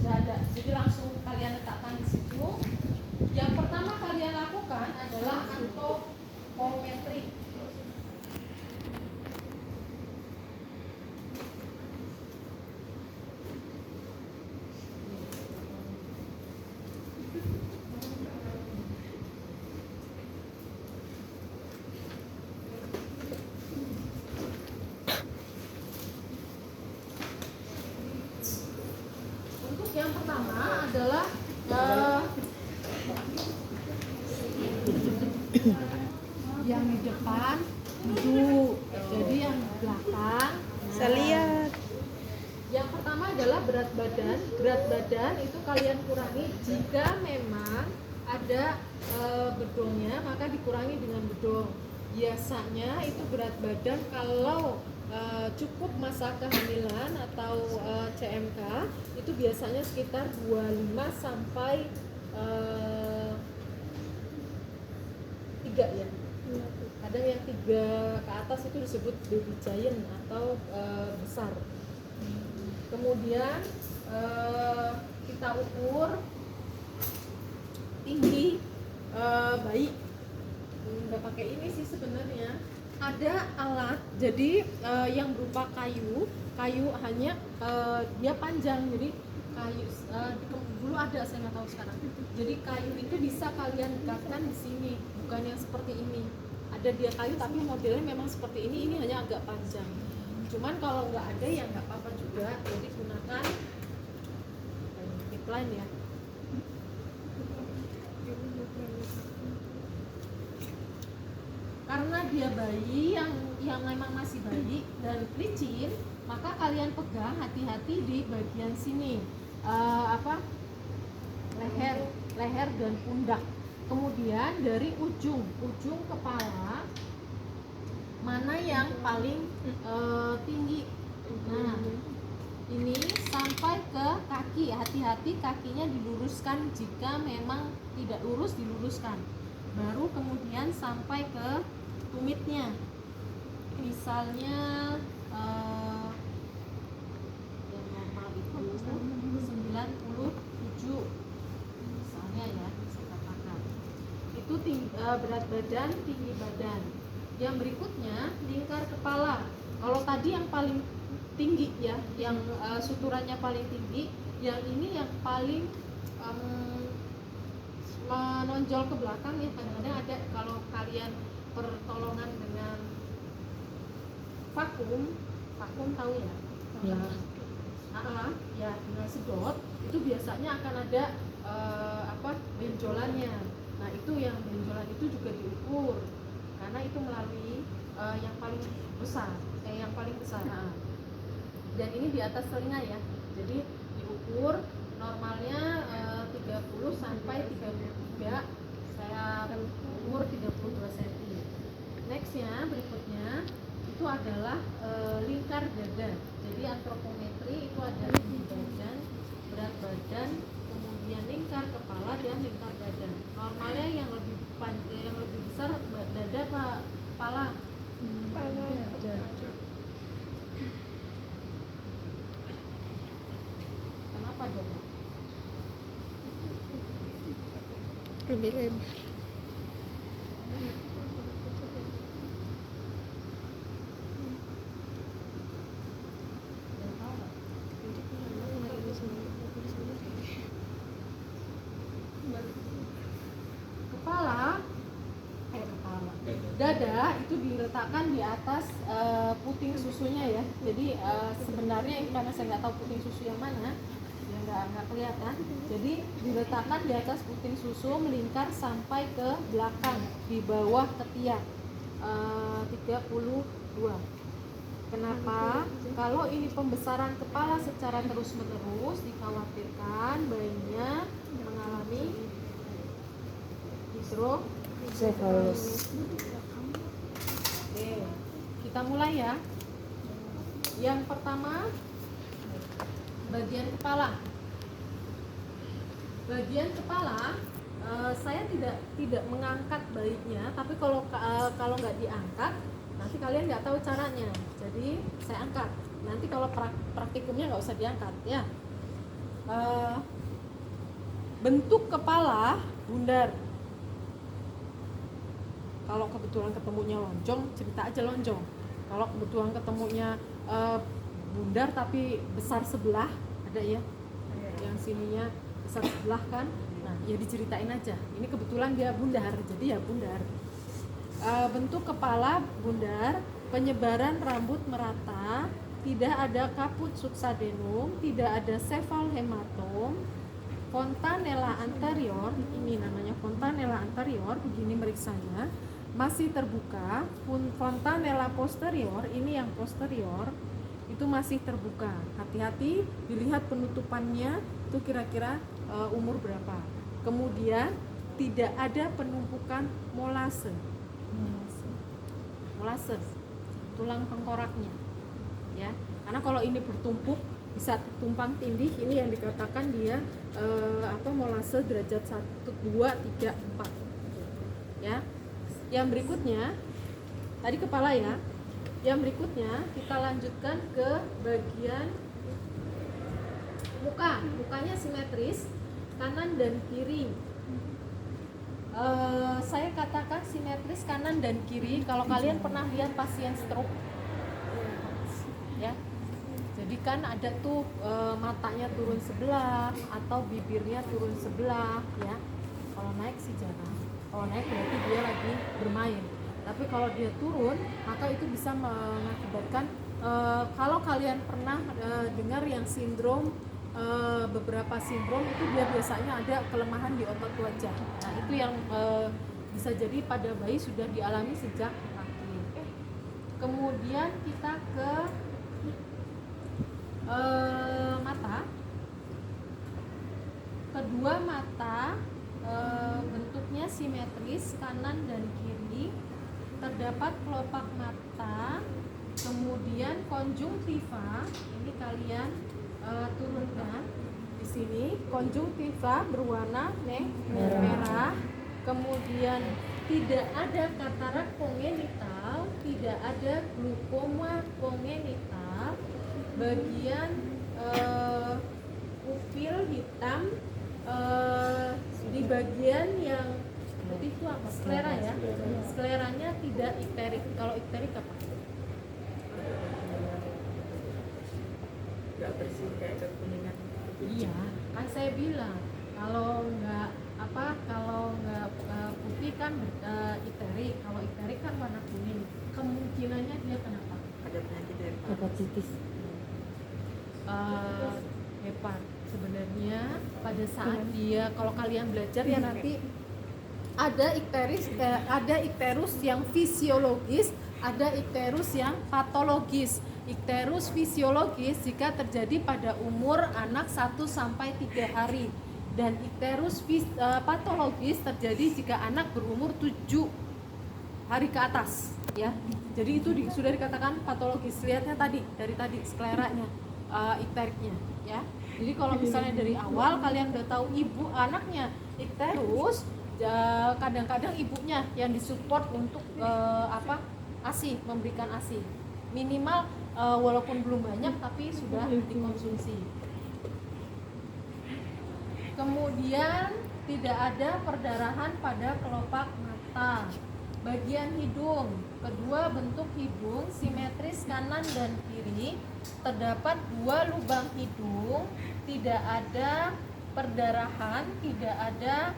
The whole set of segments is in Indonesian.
sudah ada. Jadi langsung kalian letakkan di situ. Yang pertama kalian lakukan adalah antropometri. Untuk yang pertama adalah yang di depan duduk, jadi yang di belakang. Saya lihat. Yang pertama adalah berat badan. Berat badan itu kalian kurangi jika memang ada bedongnya, maka dikurangi dengan bedong. Biasanya itu berat badan kalau cukup masa kehamilan atau CMK itu biasanya sekitar 25 sampai 3 ya. Kadang yang 3 ke atas itu disebut baby giant atau besar. Kemudian kita ukur tinggi bayi. Nggak pakai ini sih sebenarnya. Ada alat, jadi yang berupa kayu hanya dia panjang, jadi kayu dulu ada, saya nggak tahu sekarang. Jadi kayu itu bisa kalian dekatkan di sini, bukan yang seperti ini. Ada dia kayu tapi modelnya memang seperti ini hanya agak panjang. Cuman kalau nggak ada ya nggak apa-apa juga, jadi gunakan tip-line ya. Karena dia bayi yang memang masih bayi dan licin, maka kalian pegang hati-hati di bagian sini, leher dan pundak. Kemudian dari ujung kepala mana yang paling tinggi. Nah, ini sampai ke kaki, hati-hati kakinya diluruskan, jika memang tidak lurus diluruskan. Baru kemudian sampai ke tumitnya. Misalnya yang normal itu 97 misalnya ya, saya katakan. Itu berat badan, tinggi badan. Yang berikutnya lingkar kepala. Kalau tadi yang paling tinggi ya, yang suturannya paling tinggi, yang ini yang paling menonjol ke belakang ya. Kadang-kadang ada, kalau kalian pertolongan dengan vakum tahu ya? Ya. Ya, dengan sedot itu biasanya akan ada benjolannya. Nah, itu yang benjolan itu juga diukur karena itu melalui yang paling besar. Dan ini di atas telinga ya. Jadi diukur normalnya 30 sampai 33. Saya umur 32 cm. Nextnya berikutnya itu adalah lingkar dada. Jadi antropometri itu ada tinggi badan, berat badan, kemudian lingkar kepala dan lingkar dada. Normalnya yang lebih besar dada apa kepala? Kenapa dong? Lebih lebar. Dada itu diletakkan di atas puting susunya ya. Jadi sebenarnya ini karena saya nggak tahu puting susu yang mana, ya nggak kelihatan. Jadi diletakkan di atas puting susu, melingkar sampai ke belakang di bawah ketiak 32. Kenapa? Kalau ini pembesaran kepala secara terus-menerus, dikhawatirkan bayinya mengalami hidrocephalus. Oke, kita mulai ya. Yang pertama, bagian kepala. Bagian kepala, saya tidak mengangkat bayinya, tapi kalau nggak diangkat, nanti kalian nggak tahu caranya. Jadi saya angkat. Nanti kalau praktikumnya nggak usah diangkat ya. Bentuk kepala bundar. Kalau kebetulan ketemunya lonjong, cerita aja lonjong. Kalau kebetulan ketemunya bundar tapi besar sebelah, ada ya? Yang sininya besar sebelah kan? Nah, ya diceritain aja. Ini kebetulan dia bundar, jadi ya bundar. Bentuk kepala bundar, penyebaran rambut merata, tidak ada kaput suksadenum, tidak ada cefalhematom, fontanella anterior, ini namanya fontanella anterior, begini meriksanya, masih terbuka. Fontanella posterior, ini yang posterior, itu masih terbuka. Hati-hati, dilihat penutupannya itu kira-kira umur berapa. Kemudian tidak ada penumpukan molase, tulang tengkoraknya, ya. Karena kalau ini bertumpuk bisa tumpang tindih, ini yang dikatakan dia molase derajat 1, 2, 3, 4, ya. Yang berikutnya tadi kepala ya. Yang berikutnya kita lanjutkan ke bagian muka. Mukanya simetris kanan dan kiri. Saya katakan simetris kanan dan kiri kalau kalian pernah lihat pasien stroke, ya. Jadi kan ada tuh matanya turun sebelah atau bibirnya turun sebelah, ya. Kalau naik sih jarang. Kalau naik berarti dia lagi bermain. Tapi kalau dia turun, maka itu bisa mengakibatkan kalau kalian pernah dengar yang sindrom beberapa sindrom itu dia biasanya ada kelemahan di otot wajah. Nah, itu yang bisa jadi pada bayi sudah dialami sejak lahir. Kemudian kita ke mata. Kedua mata bentuknya simetris kanan dan kiri, terdapat kelopak mata, kemudian konjungtiva. Ini kalian turunkan di sini. Konjungtiva berwarna merah. Kemudian tidak ada katarak kongenital, tidak ada glukoma kongenital. Bagian pupil hitam, di bagian yang putih itu apa? Sklera ya. Skleranya tidak ikterik. Kalau ikterik apa? Nggak bersih kayak kekuningan. Iya, kan saya bilang kalau nggak putih kan ikterik. Kalau ikterik kan warna kuning. Kemungkinannya dia kenapa? Ada penyakit hepatitis. Hepat. Sebenarnya pada saat dia, kalau kalian belajar ya nanti ada ikterus yang fisiologis, ada ikterus yang patologis. Ikterus fisiologis jika terjadi pada umur anak 1 sampai 3 hari, dan ikterus patologis terjadi jika anak berumur 7 hari ke atas, ya. Jadi itu sudah dikatakan patologis. Lihatnya tadi, dari tadi skleranya, ikteriknya, ya. Jadi kalau misalnya dari awal kalian udah tahu ibu anaknya ikterus, kadang-kadang ibunya yang disupport untuk ASI, memberikan ASI minimal, walaupun belum banyak tapi sudah dikonsumsi. Kemudian tidak ada perdarahan pada kelopak mata. Bagian hidung, kedua bentuk hidung simetris kanan dan kiri, terdapat 2 lubang hidung, tidak ada perdarahan, tidak ada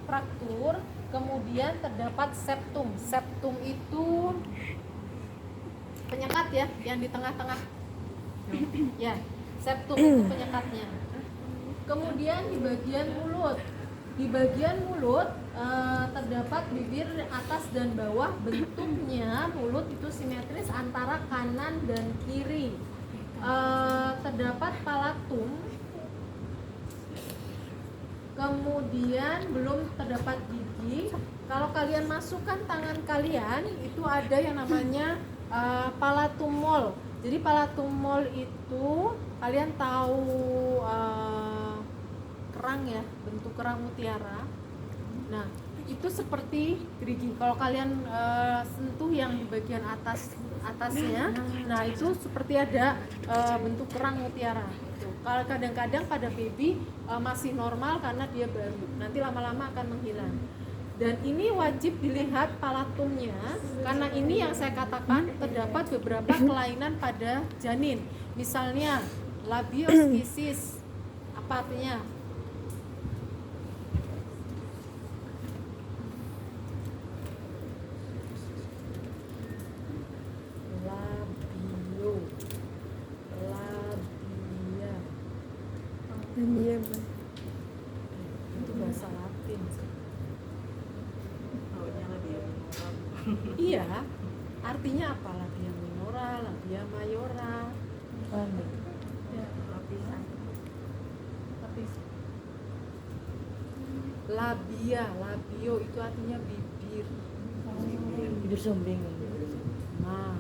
fraktur. Kemudian terdapat septum. Septum itu penyekat ya, yang di tengah-tengah. Ya, septum itu penyekatnya. Kemudian di bagian mulut. Di bagian mulut terdapat bibir atas dan bawah, bentuknya mulut itu simetris antara kanan dan kiri. Terdapat palatum. Kemudian belum terdapat gigi. Kalau kalian masukkan tangan kalian, itu ada yang namanya palatum mole. Jadi palatum mole itu kalian tahu kerang ya, bentuk kerang mutiara. Nah, itu seperti gerigi. Kalau kalian sentuh yang di bagian atasnya, nah itu seperti ada bentuk kerang mutiara. Kalau kadang-kadang pada baby masih normal karena dia baru, nanti lama-lama akan menghilang. Dan ini wajib dilihat palatumnya, karena ini yang saya katakan terdapat beberapa kelainan pada janin. Misalnya labioskisis, apa artinya? Labia. Labia, Bu. Itu bahasa Latin. Maunya labia minora. Iya, artinya apa? Labia minora, labia mayora. Ya, Lapisan. labia, labio itu artinya bibir. Bibir sumbing. Nah,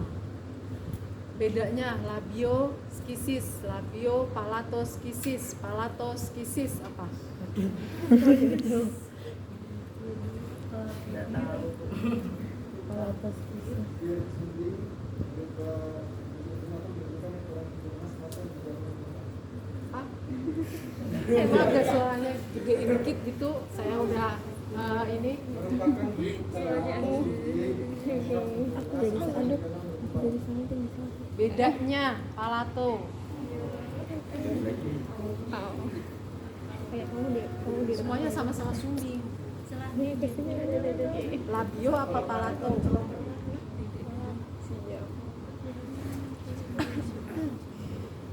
bedanya labioskisis, labiopalatoskisis, palatoskisis apa? Tidak tahu. Ah, emang agak suaranya gedein dikit gitu, saya udah ini. Aku jadi seaduk. Jadi something bisa. Bedanya palato. Kayak kamu di Semuanya sama-sama sumbing. Ini kesini ada. Labio apa palato? Siap.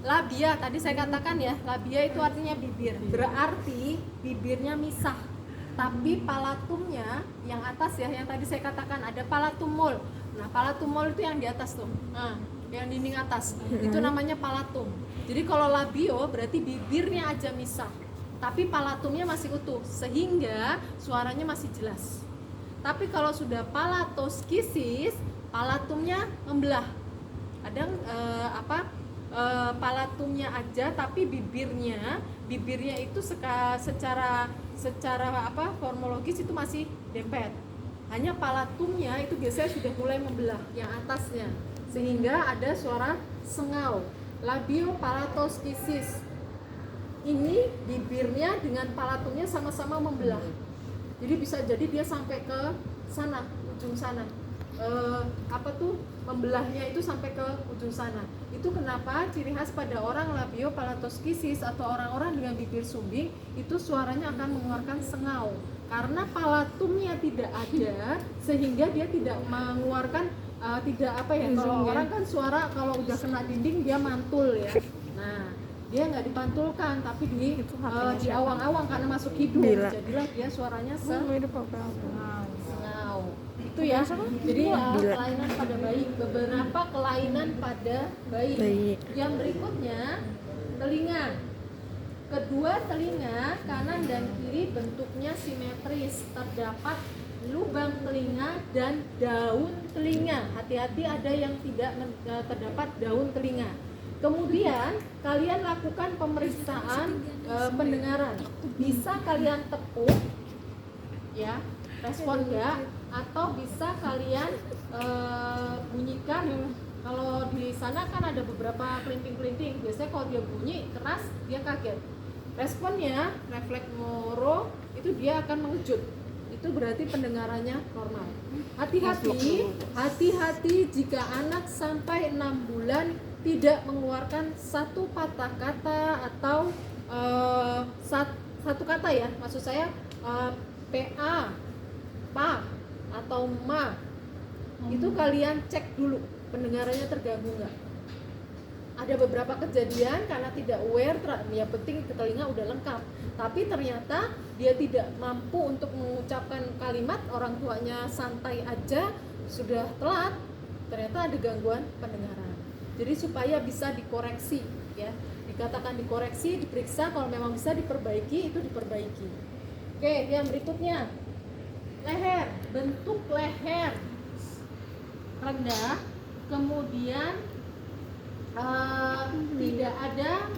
Labia, tadi saya katakan ya, labia itu artinya bibir. Berarti bibirnya misah. Tapi palatumnya yang atas ya, yang tadi saya katakan ada palatum mole. Nah, palatum mole itu yang di atas tuh. Nah, yang dinding atas. Itu namanya palatum. Jadi kalau labio berarti bibirnya aja misah. Tapi palatumnya masih utuh sehingga suaranya masih jelas. Tapi kalau sudah palatoskisis, palatumnya membelah. Kadang palatumnya aja tapi bibirnya itu secara formologis itu masih dempet. Hanya palatumnya itu biasanya sudah mulai membelah yang atasnya sehingga ada suara sengau. Labiopalatoskisis. Ini bibirnya dengan palatumnya sama-sama membelah. Jadi bisa jadi dia sampai ke sana, ujung sana. Membelahnya itu sampai ke ujung sana. Itu kenapa ciri khas pada orang labiopalatoskisis atau orang-orang dengan bibir sumbing itu suaranya akan mengeluarkan sengau. Karena palatumnya tidak ada sehingga dia tidak mengeluarkan kalau orang kan suara kalau udah kena dinding dia mantul ya. Nah, dia nggak dipantulkan tapi di awang-awang karena masuk hidung. Jadilah dia suaranya sengau. Itu ya. Jadi kelainan pada bayi, beberapa kelainan pada bayi. Yang berikutnya telinga. Kedua telinga kanan dan kiri bentuknya simetris, terdapat lubang telinga dan daun telinga. Hati-hati ada yang tidak terdapat daun telinga. Kemudian kalian lakukan pemeriksaan pendengaran. Bisa kalian tepuk ya, respon enggak, atau bisa kalian bunyikan. Kalau di sana kan ada beberapa kelinting-kelinting. Biasanya kalau dia bunyi keras dia kaget. Responnya refleks moro itu dia akan mengejut. Itu berarti pendengarannya normal. Hati-hati jika anak sampai 6 bulan tidak mengeluarkan satu patah kata atau satu kata ya. Maksud saya PA, PA atau MA. Itu kalian cek dulu pendengarannya terganggu nggak. Ada beberapa kejadian karena tidak aware, ya penting ke telinga udah lengkap, tapi ternyata dia tidak mampu untuk mengucapkan kalimat, orang tuanya santai aja, sudah telat, ternyata ada gangguan pendengaran. Jadi supaya bisa dikoreksi ya, dikatakan dikoreksi, diperiksa, kalau memang bisa diperbaiki, itu diperbaiki. Oke, yang berikutnya leher, bentuk leher rendah, kemudian tidak ada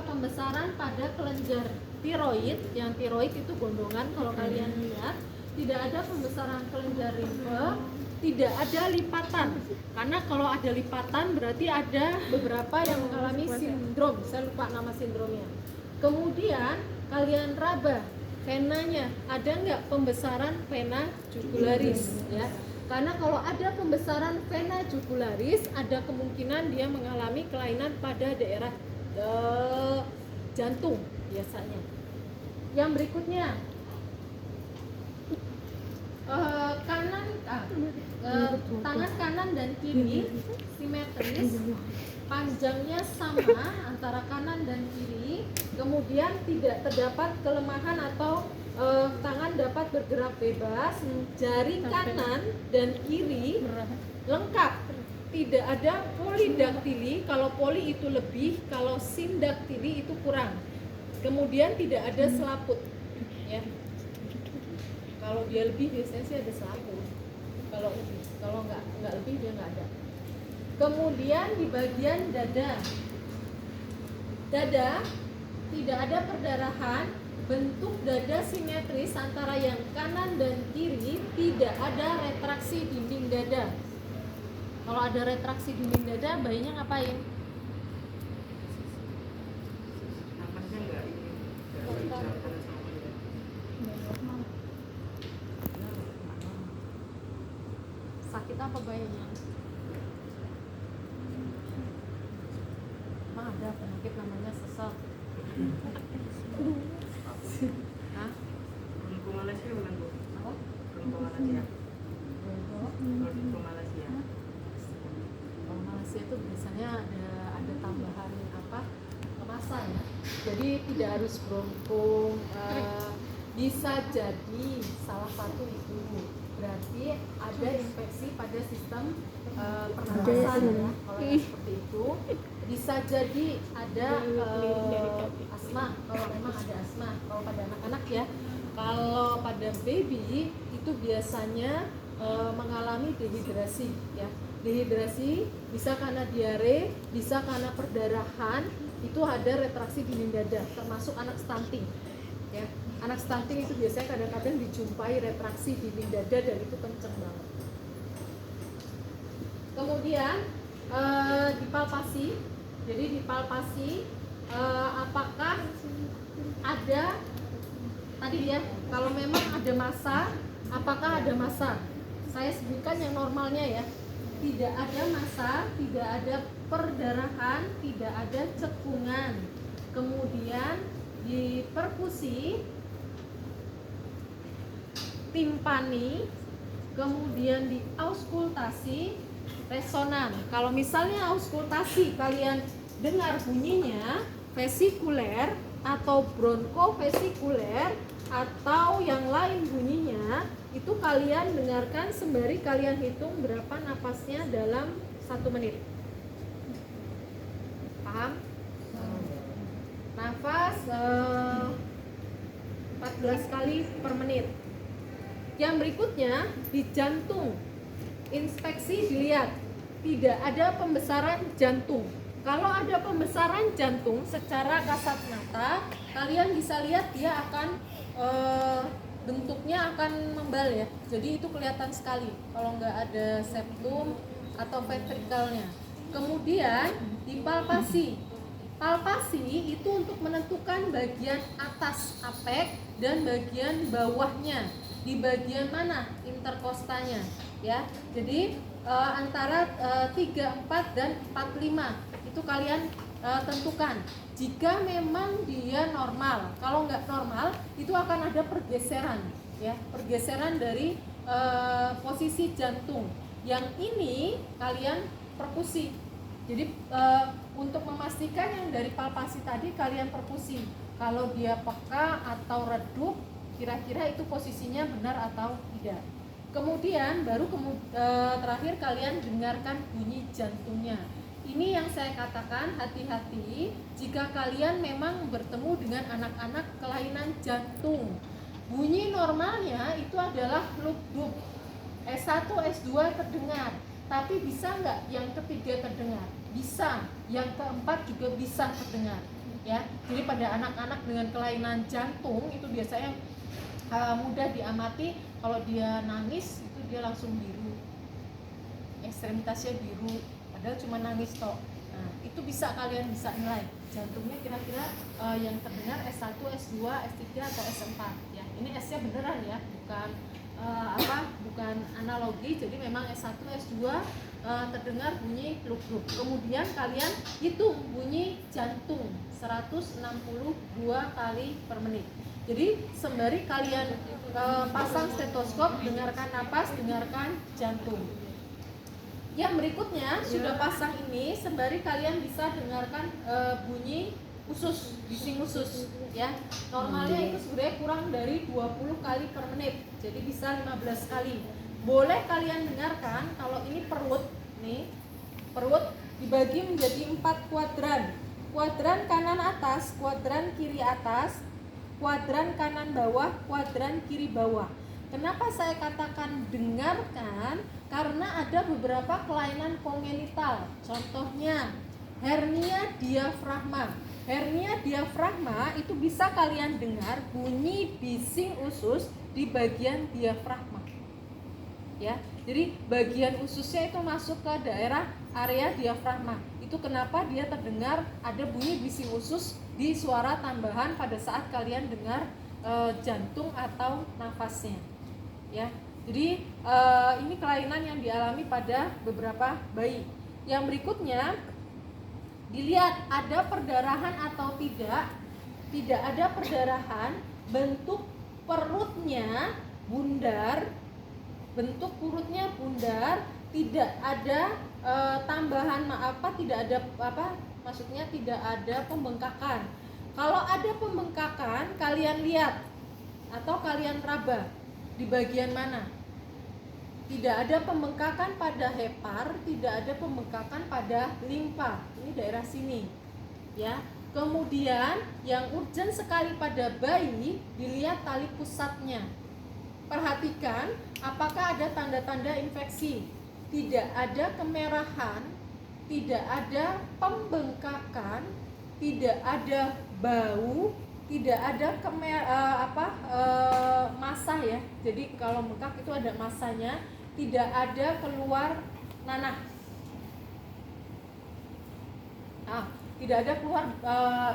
pembesaran pada kelenjar tiroid. Yang tiroid itu gondongan kalau kalian lihat, tidak ada pembesaran kelenjar limfe, tidak ada lipatan. Karena kalau ada lipatan berarti ada beberapa yang mengalami sindrom. Saya lupa nama sindromnya. Kemudian kalian raba venanya, ada nggak pembesaran vena jugularis ya? Karena kalau ada pembesaran vena jugularis, ada kemungkinan dia mengalami kelainan pada daerah jantung biasanya. Yang berikutnya, tangan kanan dan kiri simetris, panjangnya sama antara kanan dan kiri, kemudian tidak terdapat kelemahan atau tangan dapat bergerak bebas, jari kanan dan kiri lengkap, tidak ada polidaktili. Kalau poli itu lebih, kalau sindaktili itu kurang. Kemudian tidak ada selaput ya. Kalau dia lebih biasanya sih ada selaput. Kalau nggak lebih dia nggak ada. Kemudian di bagian dada tidak ada perdarahan, bentuk dada simetris antara yang kanan dan kiri, tidak ada retraksi dinding dada. Kalau ada retraksi dinding dada, bayinya ngapain? Sakit apa bayinya? Emang ada penyakit namanya sesek? Hah? Malaysia bukan Bu? Apa? Malaysia. Malaysia. Kalau Malaysia itu biasanya ada tambahan apa? Masa ya. Jadi tidak harus bronko. Bisa jadi salah satu itu berarti ada infeksi pada sistem pernapasan ya. Kalau yang seperti itu bisa jadi ada asma, kalau memang ada asma. Kalau pada anak-anak ya, kalau pada baby itu biasanya mengalami dehidrasi ya. Dehidrasi bisa karena diare, bisa karena perdarahan, itu ada retraksi dinding dada, termasuk anak stunting ya. Anak stunting itu biasanya kadang-kadang dijumpai retraksi dinding dada dan itu kenceng banget. Kemudian dipalpasi, jadi dipalpasi apakah ada tadi ya, kalau memang ada massa, apakah ada massa? Saya sebutkan yang normalnya ya, tidak ada massa, tidak ada perdarahan, tidak ada cekungan. Kemudian di perkusi, timpani, kemudian di auskultasi, resonan. Kalau misalnya auskultasi kalian dengar bunyinya vesikuler atau bronkofesikuler atau yang lain bunyinya, itu kalian dengarkan sembari kalian hitung berapa napasnya dalam 1 menit. Paham? Nafas 14 kali per menit. Yang berikutnya di jantung, inspeksi dilihat tidak ada pembesaran jantung. Kalau ada pembesaran jantung secara kasat mata, kalian bisa lihat dia akan bentuknya akan membal ya. Jadi itu kelihatan sekali kalau nggak ada septum atau ventrikelnya. Kemudian dipalpasi. Palpasi itu untuk menentukan bagian atas apek dan bagian bawahnya. Di bagian mana interkostanya ya. Jadi antara 34 dan 45 itu kalian tentukan. Jika memang dia normal, kalau nggak normal itu akan ada pergeseran ya, pergeseran dari posisi jantung. Yang ini kalian perkusi. Jadi untuk memastikan yang dari palpasi tadi kalian perkusi. Kalau dia peka atau redup, kira-kira itu posisinya benar atau tidak. Kemudian baru terakhir kalian dengarkan bunyi jantungnya. Ini yang saya katakan, hati-hati jika kalian memang bertemu dengan anak-anak kelainan jantung. Bunyi normalnya itu adalah lub-dub. S1, S2 terdengar, tapi bisa nggak yang ketiga terdengar? Bisa, yang keempat juga bisa terdengar ya. Jadi pada anak-anak dengan kelainan jantung itu biasanya mudah diamati. Kalau dia nangis itu dia langsung biru ekstremitasnya biru, padahal cuma nangis toh. Nah, itu kalian bisa nilai jantungnya kira-kira yang terdengar S1, S2, S3 atau S4 ya. Ini S-nya beneran ya, bukan analogi. Jadi memang S1, S2 terdengar bunyi kluk-kluk. Kemudian kalian hitung bunyi jantung 162 kali per menit. Jadi sembari kalian pasang stetoskop, dengarkan napas, dengarkan jantung. Yang berikutnya sudah pasang ini, sembari kalian bisa dengarkan bunyi usus, bising usus ya. Normalnya itu sebenarnya kurang dari 20 kali per menit. Jadi bisa 15 kali. Boleh kalian dengarkan kalau ini perut nih. Perut dibagi menjadi 4 kuadran. Kuadran kanan atas, kuadran kiri atas, kuadran kanan bawah, kuadran kiri bawah. Kenapa saya katakan dengarkan? Karena ada beberapa kelainan kongenital. Contohnya hernia diafragma. Hernia diafragma itu bisa kalian dengar bunyi bising usus di bagian diafragma. Ya, jadi bagian ususnya itu masuk ke daerah area diafragma. Itu kenapa dia terdengar ada bunyi bising usus di suara tambahan pada saat kalian dengar jantung atau nafasnya. Ya, jadi ini kelainan yang dialami pada beberapa bayi. Yang berikutnya dilihat ada perdarahan atau tidak. Tidak ada perdarahan, bentuk perutnya bundar, tidak ada tambahan tidak ada pembengkakan. Kalau ada pembengkakan, kalian lihat atau kalian raba di bagian mana? Tidak ada pembengkakan pada hepar, tidak ada pembengkakan pada limfa. Ini daerah sini. Ya. Kemudian yang urgent sekali pada bayi dilihat tali pusatnya. Perhatikan apakah ada tanda-tanda infeksi. Tidak ada kemerahan, tidak ada pembengkakan, tidak ada bau, tidak ada massa ya. Jadi kalau bengkak itu ada massanya. Tidak ada keluar nanah. Tidak ada keluar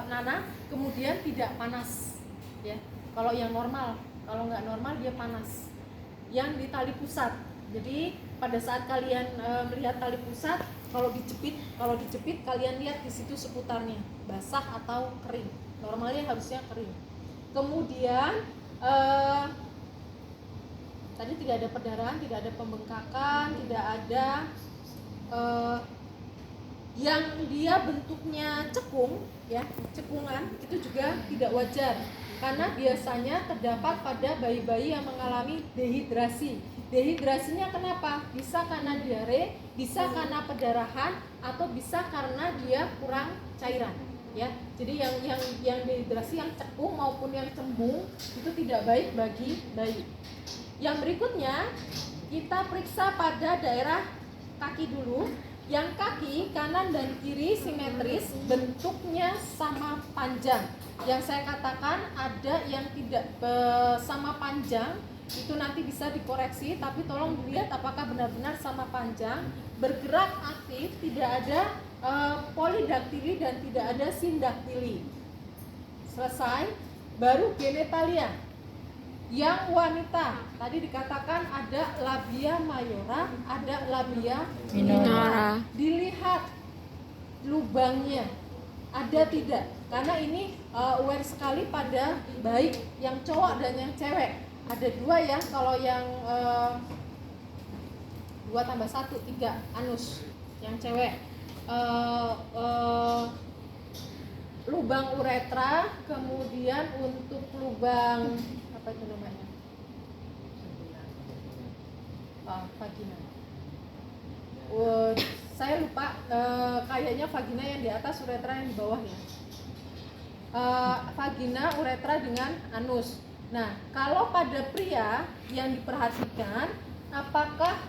nanah, kemudian tidak panas ya. Kalau yang normal, kalau nggak normal dia panas. Yang di tali pusat. Jadi pada saat kalian melihat tali pusat, kalau dijepit kalian lihat di situ seputarnya basah atau kering. Normalnya harusnya kering. Kemudian tadi tidak ada perdarahan, tidak ada pembengkakan, tidak ada yang dia bentuknya cekung ya, cekungan itu juga tidak wajar karena biasanya terdapat pada bayi-bayi yang mengalami dehidrasi. Dehidrasinya kenapa? Bisa karena diare, bisa karena perdarahan, atau bisa karena dia kurang cairan ya. Jadi yang dehidrasi, yang cekung maupun yang cembung itu tidak baik bagi bayi. Yang berikutnya kita periksa pada daerah kaki dulu. Yang kaki kanan dan kiri simetris, bentuknya sama panjang. Yang saya katakan ada yang tidak sama panjang, itu nanti bisa dikoreksi, tapi tolong dilihat apakah benar-benar sama panjang. Bergerak aktif, tidak ada polidaktili dan tidak ada sindaktili. Selesai. Baru genitalia. Yang wanita tadi dikatakan ada labia mayora, ada labia minora. Dilihat lubangnya ada tidak, karena ini aware sekali pada baik yang cowok dan yang cewek. Ada 2 ya, kalau yang 2 tambah 1, 3 anus yang cewek. Lubang uretra, kemudian untuk lubang apa itu namanya? Vagina. Saya lupa, kayaknya vagina yang di atas, uretra yang di bawah ya. Vagina, uretra dengan anus. Nah, kalau pada pria yang diperhatikan, apakah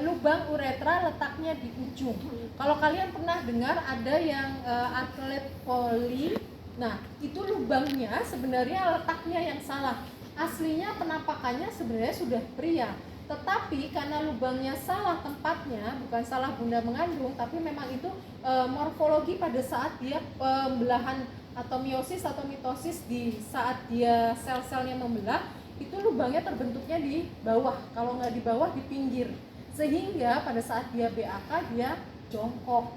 lubang uretra letaknya di ujung? Kalau kalian pernah dengar ada yang atlet voli, nah itu lubangnya sebenarnya letaknya yang salah. Aslinya penampakannya sebenarnya sudah pria, Tetapi karena lubangnya salah tempatnya, bukan salah bunda mengandung, tapi memang itu morfologi pada saat dia pembelahan atau meiosis atau mitosis, di saat dia sel-selnya membelah, itu lubangnya terbentuknya di bawah, kalau nggak di bawah di pinggir, sehingga pada saat dia BAK dia jongkok.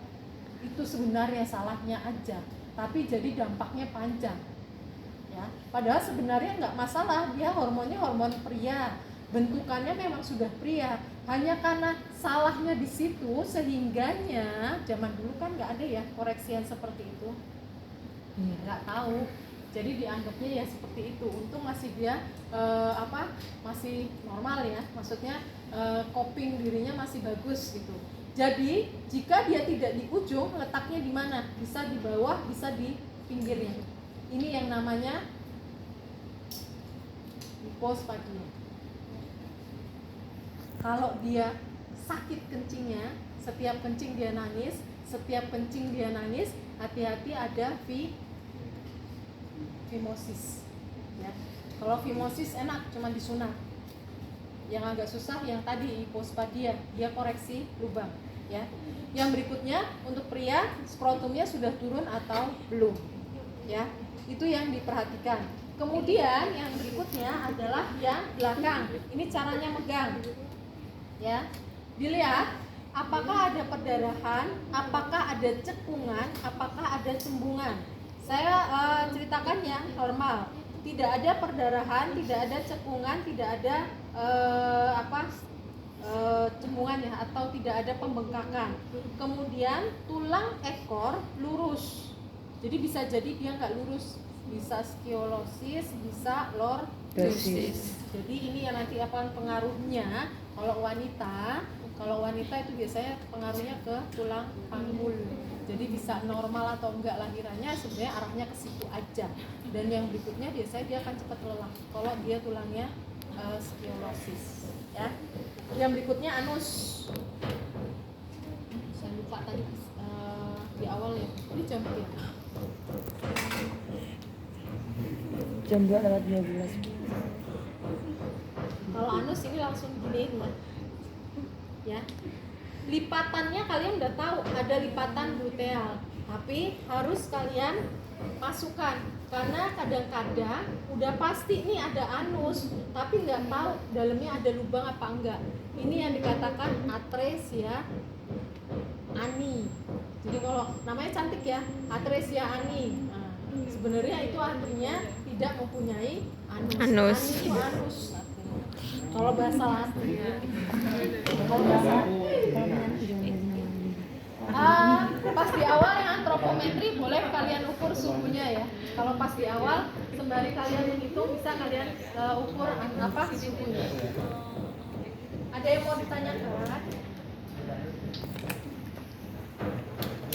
Itu sebenarnya salahnya aja, tapi jadi dampaknya panjang ya. Padahal sebenarnya nggak masalah, dia hormonnya hormon pria, bentukannya memang sudah pria, hanya karena salahnya di situ sehingganya zaman dulu kan nggak ada ya koreksian seperti itu, nggak tahu, jadi dianggapnya ya seperti itu. Untung masih dia masih normal ya, maksudnya coping dirinya masih bagus gitu. Jadi jika dia tidak di ujung, letaknya di mana? Bisa di bawah, bisa di pinggirnya. Ini yang namanya hipospadia. Kalau dia sakit kencingnya, setiap kencing dia nangis, setiap kencing dia nangis, hati-hati ada fimosis. Ya. Kalau fimosis enak, cuma disunat. Yang agak susah yang tadi hipospadia, dia koreksi lubang. Ya. Yang berikutnya untuk pria, skrotumnya sudah turun atau belum. Ya. Itu yang diperhatikan. Kemudian yang berikutnya adalah yang belakang. Ini caranya megang. Ya. Dilihat apakah ada perdarahan, apakah ada cekungan, apakah ada cembungan. Saya ceritakan yang normal. Tidak ada perdarahan, tidak ada cekungan, tidak ada cembungan ya, atau tidak ada pembengkakan. Kemudian tulang ekor lurus. Jadi bisa jadi dia nggak lurus, bisa skiolosis, bisa lordosis. Jadi ini yang nanti apa pengaruhnya kalau wanita itu biasanya pengaruhnya ke tulang panggul. Jadi bisa normal atau enggak lahirannya, sebenarnya arahnya ke situ aja. Dan yang berikutnya biasanya dia akan cepat lelah kalau dia tulangnya skiolosis. Ya. Yang berikutnya anus. Saya lupa tadi di awal ya. Ini jam berapa? Jam 2:12. Kalau anus ini langsung gini ya. Lipatannya kalian udah tahu, ada lipatan gluteal, tapi harus kalian masukkan karena kadang-kadang udah pasti nih ada anus, tapi nggak tahu dalamnya ada lubang apa enggak. Ini yang dikatakan atresia ani. Jadi kalau namanya cantik ya, atresia ani. Nah, sebenarnya itu artinya tidak mempunyai anus. Ani itu anus. Kalau bahasa Latin. Kalau bahasa pas di awal yang antropometri boleh kalian ukur suhunya ya. Kalau pas di awal sembari kalian menghitung bisa kalian ukur suhunya. Ada yang mau ditanyakan?